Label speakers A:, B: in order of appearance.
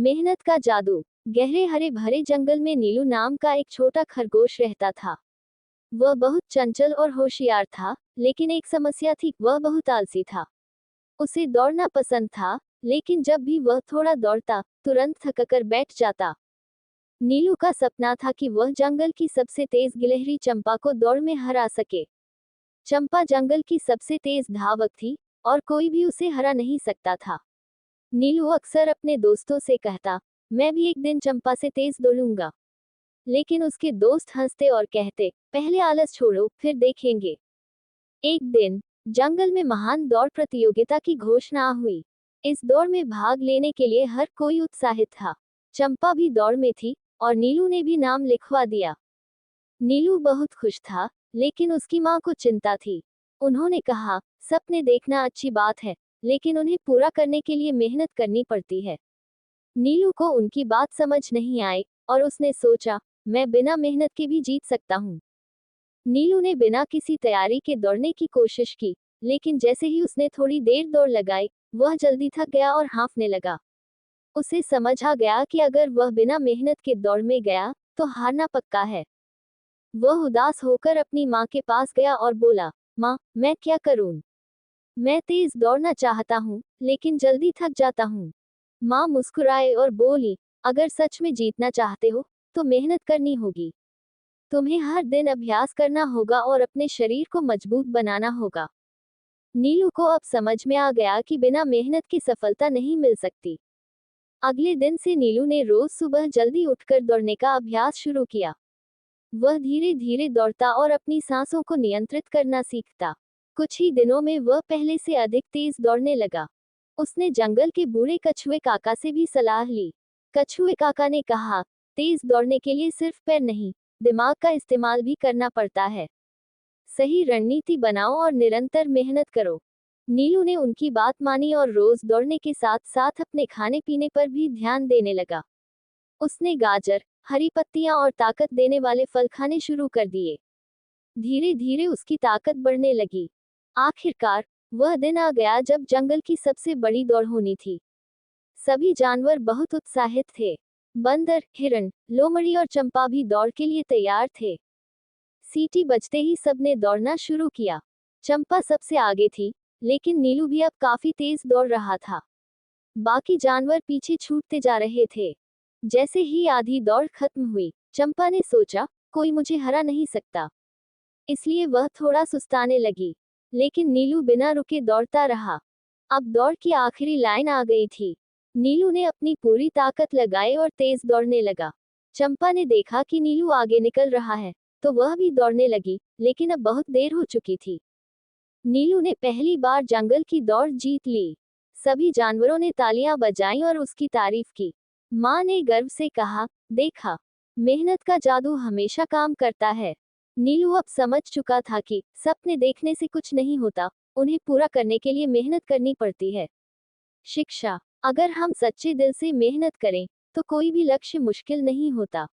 A: मेहनत का जादू। गहरे हरे भरे जंगल में नीलू नाम का एक छोटा खरगोश रहता था। वह बहुत चंचल और होशियार था, लेकिन एक समस्या थी, वह बहुत आलसी था। उसे दौड़ना पसंद था, लेकिन जब भी वह थोड़ा दौड़ता, तुरंत थककर बैठ जाता। नीलू का सपना था कि वह जंगल की सबसे तेज गिलहरी चंपा को दौड़ में हरा सके। चंपा जंगल की सबसे तेज धावक थी, और कोई भी उसे हरा नहीं सकता था। नीलू अक्सर अपने दोस्तों से कहता, मैं भी एक दिन चंपा से तेज दौड़ूंगा। लेकिन उसके दोस्त हंसते और कहते, पहले आलस छोड़ो, फिर देखेंगे। एक दिन जंगल में महान दौड़ प्रतियोगिता की घोषणा हुई। इस दौड़ में भाग लेने के लिए हर कोई उत्साहित था। चंपा भी दौड़ में थी, और नीलू ने भी नाम लिखवा दिया। नीलू बहुत खुश था, लेकिन उसकी माँ को चिंता थी। उन्होंने कहा, सपने देखना अच्छी बात है, लेकिन उन्हें पूरा करने के लिए मेहनत करनी पड़ती है। नीलू को उनकी बात समझ नहीं आई, और उसने सोचा, मैं बिना मेहनत के भी जीत सकता हूँ। नीलू ने बिना किसी तैयारी के दौड़ने की कोशिश की, लेकिन जैसे ही उसने थोड़ी देर दौड़ लगाई, वह जल्दी थक गया और हाँफने लगा। उसे समझ आ गया कि अगर वह बिना मेहनत के दौड़ में गया, तो हारना पक्का है। वह उदास होकर अपनी माँ के पास गया और बोला, माँ, मैं क्या करूँ? मैं तेज दौड़ना चाहता हूँ, लेकिन जल्दी थक जाता हूँ। माँ मुस्कुराए और बोली, अगर सच में जीतना चाहते हो, तो मेहनत करनी होगी। तुम्हें हर दिन अभ्यास करना होगा और अपने शरीर को मजबूत बनाना होगा। नीलू को अब समझ में आ गया कि बिना मेहनत की सफलता नहीं मिल सकती। अगले दिन से नीलू ने रोज सुबह जल्दी उठकर दौड़ने का अभ्यास शुरू किया। वह धीरे धीरे दौड़ता और अपनी सांसों को नियंत्रित करना सीखता। कुछ ही दिनों में वह पहले से अधिक तेज दौड़ने लगा। उसने जंगल के बूढ़े कछुए काका से भी सलाह ली। कछुए काका ने कहा, तेज दौड़ने के लिए सिर्फ पैर नहीं, दिमाग का इस्तेमाल भी करना पड़ता है। सही रणनीति बनाओ और निरंतर मेहनत करो। नीलू ने उनकी बात मानी और रोज दौड़ने के साथ साथ अपने खाने पीने पर भी ध्यान देने लगा। उसने गाजर, हरी पत्तियां और ताकत देने वाले फल खाने शुरू कर दिए। धीरे धीरे उसकी ताकत बढ़ने लगी। आखिरकार वह दिन आ गया जब जंगल की सबसे बड़ी दौड़ होनी थी। सभी जानवर बहुत उत्साहित थे। बंदर, हिरण, लोमड़ी और चंपा भी दौड़ के लिए तैयार थे। सीटी बजते ही सबने दौड़ना शुरू किया। चंपा सबसे आगे थी, लेकिन नीलू भी अब काफी तेज दौड़ रहा था। बाकी जानवर पीछे छूटते जा रहे थे। जैसे ही आधी दौड़ खत्म हुई, चंपा ने सोचा, कोई मुझे हरा नहीं सकता। इसलिए वह थोड़ा सुस्ताने लगी। लेकिन नीलू बिना रुके दौड़ता रहा। अब दौड़ की आखिरी लाइन आ गई थी। नीलू ने अपनी पूरी ताकत लगाई और तेज दौड़ने लगा। चंपा ने देखा कि नीलू आगे निकल रहा है, तो वह भी दौड़ने लगी, लेकिन अब बहुत देर हो चुकी थी। नीलू ने पहली बार जंगल की दौड़ जीत ली। सभी जानवरों ने तालियां बजाईं और उसकी तारीफ की। माँ ने गर्व से कहा, देखा, मेहनत का जादू हमेशा काम करता है। नीलू अब समझ चुका था कि सपने देखने से कुछ नहीं होता, उन्हें पूरा करने के लिए मेहनत करनी पड़ती है। शिक्षा। अगर हम सच्चे दिल से मेहनत करें, तो कोई भी लक्ष्य मुश्किल नहीं होता।